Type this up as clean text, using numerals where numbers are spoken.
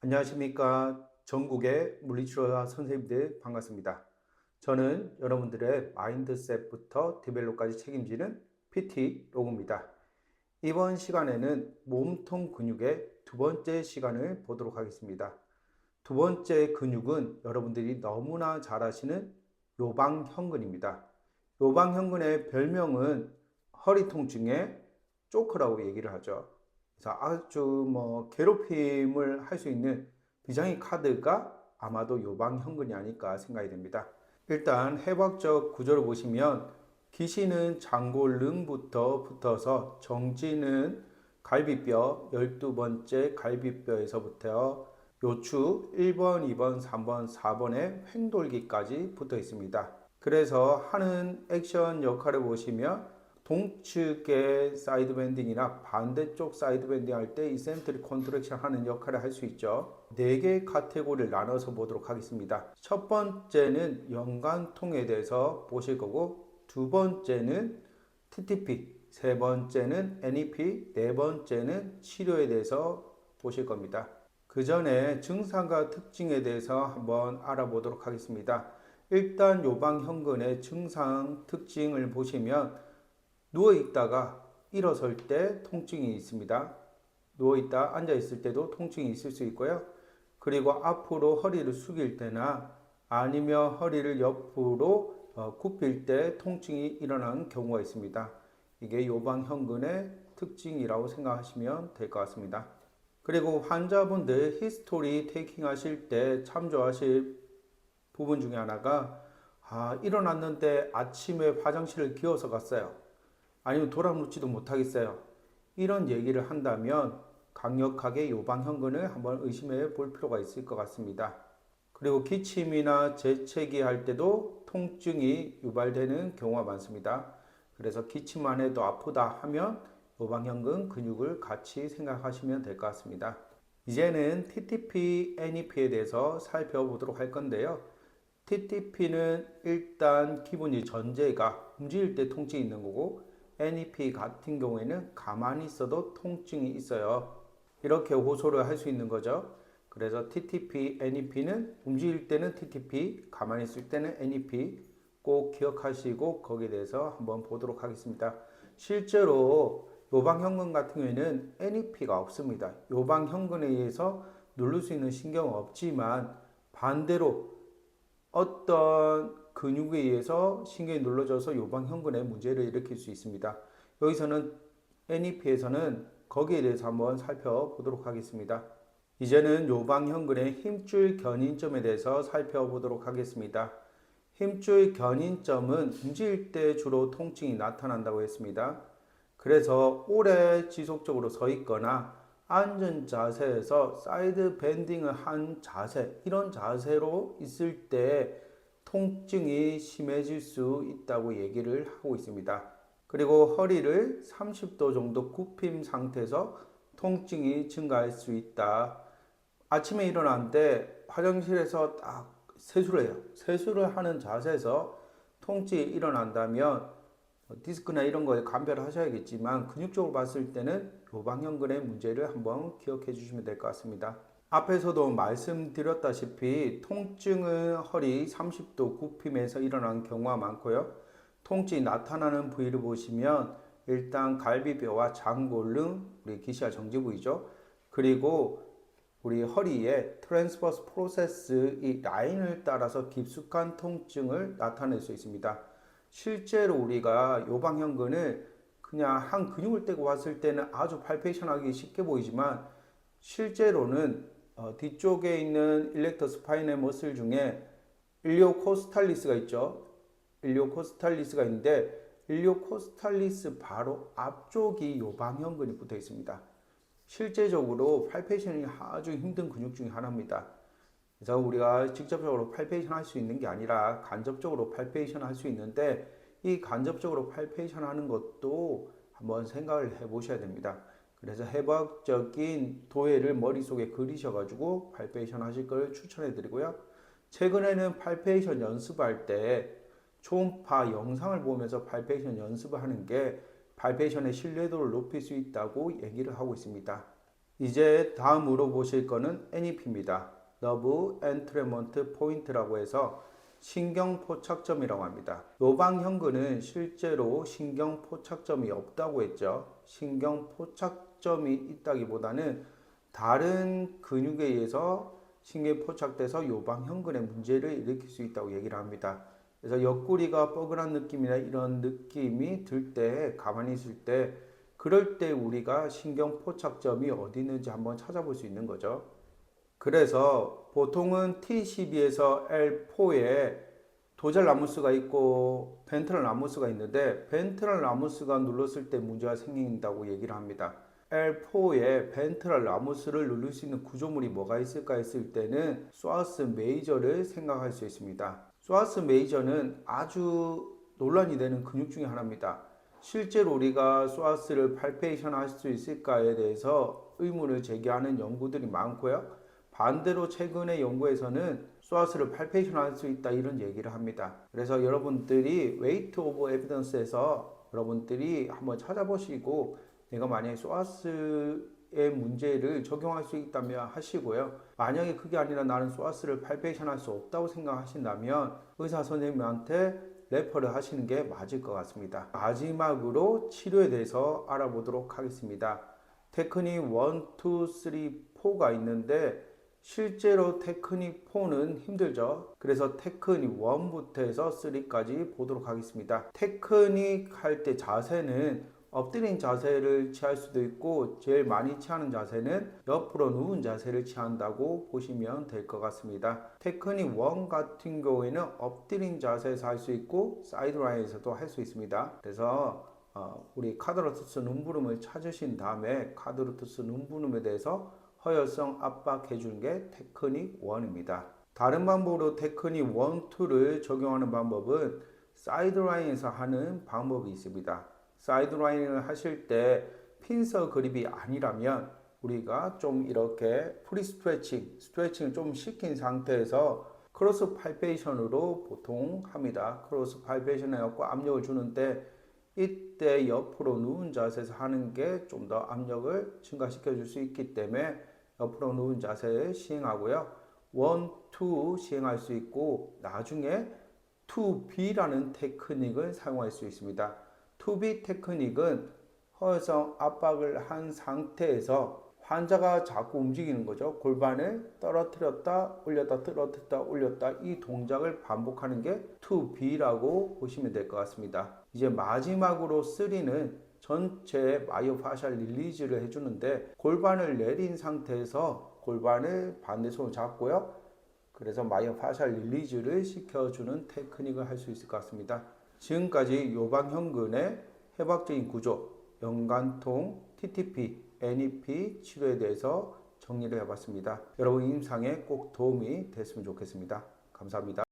안녕하십니까. 전국의 물리치료사 선생님들 반갑습니다. 저는 여러분들의 마인드셋부터 디벨롭까지 책임지는 PT 로그입니다. 이번 시간에는 몸통 근육의 두 번째 시간을 보도록 하겠습니다. 두 번째 근육은 여러분들이 너무나 잘 아시는 요방형근입니다. 요방형근의 별명은 허리 통증의 쪼크라고 얘기를 하죠. 그래서 아주 괴롭힘을 할 수 있는 비장의 카드가 아마도 요방형근이 아닐까 생각이 됩니다. 일단 해부학적 구조를 보시면 기시는 장골릉부터 붙어서 정지는 갈비뼈 12번째 갈비뼈에서부터 요추 1번, 2번, 3번, 4번의 횡돌기까지 붙어 있습니다. 그래서 하는 액션 역할을 보시면 동측의 사이드 밴딩이나 반대쪽 사이드 밴딩 할 때 이센트릭 컨트랙션 하는 역할을 할 수 있죠. 4개의 카테고리를 나눠서 보도록 하겠습니다. 첫 번째는 연관통에 대해서 보실 거고, 두 번째는 TTP, 세 번째는 NEP, 네 번째는 치료에 대해서 보실 겁니다. 그 전에 증상과 특징에 대해서 한번 알아보도록 하겠습니다. 일단 요방형근의 증상 특징을 보시면 누워있다가 일어설 때 통증이 있습니다. 누워있다 앉아있을 때도 통증이 있을 수 있고요. 그리고 앞으로 허리를 숙일 때나 아니면 허리를 옆으로 굽힐 때 통증이 일어나는 경우가 있습니다. 이게 요방형근의 특징이라고 생각하시면 될 것 같습니다. 그리고 환자분들 히스토리 테이킹 하실 때 참조하실 부분 중에 하나가 일어났는데 아침에 화장실을 기어서 갔어요. 아니면 돌아눕지도 못하겠어요. 이런 얘기를 한다면 강력하게 요방형근을 한번 의심해 볼 필요가 있을 것 같습니다. 그리고 기침이나 재채기 할 때도 통증이 유발되는 경우가 많습니다. 그래서 기침만 해도 아프다 하면 요방형근 근육을 같이 생각하시면 될 것 같습니다. 이제는 TTP, NEP에 대해서 살펴보도록 할 건데요. TTP는 일단 기본이 전제가 움직일 때 통증이 있는 거고, NEP 같은 경우에는 가만히 있어도 통증이 있어요. 이렇게 호소를 할 수 있는 거죠. 그래서 TTP, NEP는 움직일 때는 TTP, 가만히 있을 때는 NEP 꼭 기억하시고 거기에 대해서 한번 보도록 하겠습니다. 실제로 요방형근 같은 경우에는 NEP가 없습니다. 요방형근에 의해서 누를 수 있는 신경은 없지만 반대로 어떤 근육에 의해서 신경이 눌러져서 요방형근에 문제를 일으킬 수 있습니다. 여기서는 NEP에서는 거기에 대해서 한번 살펴보도록 하겠습니다. 이제는 요방형근의 힘줄 견인점에 대해서 살펴보도록 하겠습니다. 힘줄 견인점은 움직일 때 주로 통증이 나타난다고 했습니다. 그래서 오래 지속적으로 서 있거나 앉은 자세에서 사이드 밴딩을 한 자세, 이런 자세로 있을 때 통증이 심해질 수 있다고 얘기를 하고 있습니다. 그리고 허리를 30도 정도 굽힘 상태에서 통증이 증가할 수 있다. 아침에 일어났는데 화장실에서 딱 세수를 해요. 세수를 하는 자세에서 통증이 일어난다면 디스크나 이런 거에 감별을 하셔야겠지만 근육적으로 봤을 때는 요방형근의 문제를 한번 기억해 주시면 될 것 같습니다. 앞에서도 말씀드렸다시피 통증은 허리 30도 굽힘에서 일어나는 경우가 많고요. 통증이 나타나는 부위를 보시면 일단 갈비뼈와 장골릉, 우리 기시와 정지 부위죠. 그리고 우리 허리에 트랜스버스 프로세스 이 라인을 따라서 깊숙한 통증을 나타낼 수 있습니다. 실제로 우리가 요방형근을 그냥 한 근육을 떼고 봤을 때는 아주 팔페이션하기 쉽게 보이지만 실제로는 뒤쪽에 있는 일렉터 스파이널 머슬 중에 일리오코스탈리스가 있죠. 일리오코스탈리스가 있는데 일리오코스탈리스 바로 앞쪽이 요방형근이 붙어 있습니다. 실제적으로 팔페이션이 아주 힘든 근육 중에 하나입니다. 그래서 우리가 직접적으로 팔페이션 할 수 있는 게 아니라 간접적으로 팔페이션 할 수 있는데 이 간접적으로 팔페이션 하는 것도 한번 생각을 해 보셔야 됩니다. 그래서 해부학적인 도해를 머릿속에 그리셔가지고 팔페이션 하실 걸 추천해 드리고요. 최근에는 팔페이션 연습할 때 초음파 영상을 보면서 팔페이션 연습을 하는 게 팔페이션의 신뢰도를 높일 수 있다고 얘기를 하고 있습니다. 이제 다음으로 보실 거는 NEP입니다. Nerve Entrainment Point라고 해서 신경포착점이라고 합니다. 요방형근은 실제로 신경포착점이 없다고 했죠. 신경포착점이 있다기보다는 다른 근육에 의해서 신경이 포착돼서 요방형근의 문제를 일으킬 수 있다고 얘기를 합니다. 그래서 옆구리가 뻐근한 느낌이나 이런 느낌이 들 때, 가만히 있을 때, 그럴 때 우리가 신경 포착점이 어디 있는지 한번 찾아볼 수 있는 거죠. 그래서 보통은 T12에서 L4에 도잘 라무스가 있고 벤트럴 라무스가 있는데 벤트럴 라무스가 눌렀을 때 문제가 생긴다고 얘기를 합니다. L4에 벤트럴 라무스를 누를 수 있는 구조물이 뭐가 있을까 했을 때는 소아스 메이저를 생각할 수 있습니다. 소아스 메이저는 아주 논란이 되는 근육 중에 하나입니다. 실제로 우리가 소아스를 팔페이션 할 수 있을까에 대해서 의문을 제기하는 연구들이 많고요. 반대로 최근의 연구에서는 소아스를 팔페이션 할 수 있다 이런 얘기를 합니다. 그래서 여러분들이 웨이트 오브 에비던스에서 여러분들이 한번 찾아보시고 내가 만약에 소아스의 문제를 적용할 수 있다면 하시고요. 만약에 그게 아니라 나는 소아스를 팔페이션 할 수 없다고 생각하신다면 의사 선생님한테 레퍼를 하시는 게 맞을 것 같습니다. 마지막으로 치료에 대해서 알아보도록 하겠습니다. 테크닉 1, 2, 3, 4가 있는데 실제로 테크닉 4는 힘들죠. 그래서 테크닉 1부터 해서 3까지 보도록 하겠습니다. 테크닉 할 때 자세는 엎드린 자세를 취할 수도 있고 제일 많이 취하는 자세는 옆으로 누운 자세를 취한다고 보시면 될 것 같습니다. 테크닉 1 같은 경우에는 엎드린 자세에서 할 수 있고 사이드 라인에서도 할 수 있습니다. 그래서 우리 카드로투스 눈부름을 찾으신 다음에 카드로투스 눈부름에 대해서 허혈성 압박해 주는 게 테크닉 1입니다. 다른 방법으로 테크닉 1, 2를 적용하는 방법은 사이드 라인에서 하는 방법이 있습니다. 사이드 라인을 하실 때 핀서 그립이 아니라면 우리가 좀 이렇게 프리 스트레칭을 좀 시킨 상태에서 크로스 팔페이션으로 보통 합니다. 크로스 팔페이션에 갖고 압력을 주는데 이때 옆으로 누운 자세에서 하는 게 좀 더 압력을 증가시켜 줄 수 있기 때문에 옆으로 누운 자세를 시행하고요. 1, 2 시행할 수 있고 나중에 2B라는 테크닉을 사용할 수 있습니다. 2B 테크닉은 허혈성 압박을 한 상태에서 환자가 자꾸 움직이는 거죠. 골반을 떨어뜨렸다 올렸다 떨어뜨렸다 올렸다 이 동작을 반복하는 게 2B라고 보시면 될 것 같습니다. 이제 마지막으로 3는 전체 마이오파셜 릴리즈를 해주는데 골반을 내린 상태에서 골반을 반대손으로 잡고요. 그래서 마이오파셜 릴리즈를 시켜주는 테크닉을 할 수 있을 것 같습니다. 지금까지 요방형근의 해박적인 구조, 연관통, TTP, NEP 치료에 대해서 정리를 해봤습니다. 여러분 임상에 꼭 도움이 됐으면 좋겠습니다. 감사합니다.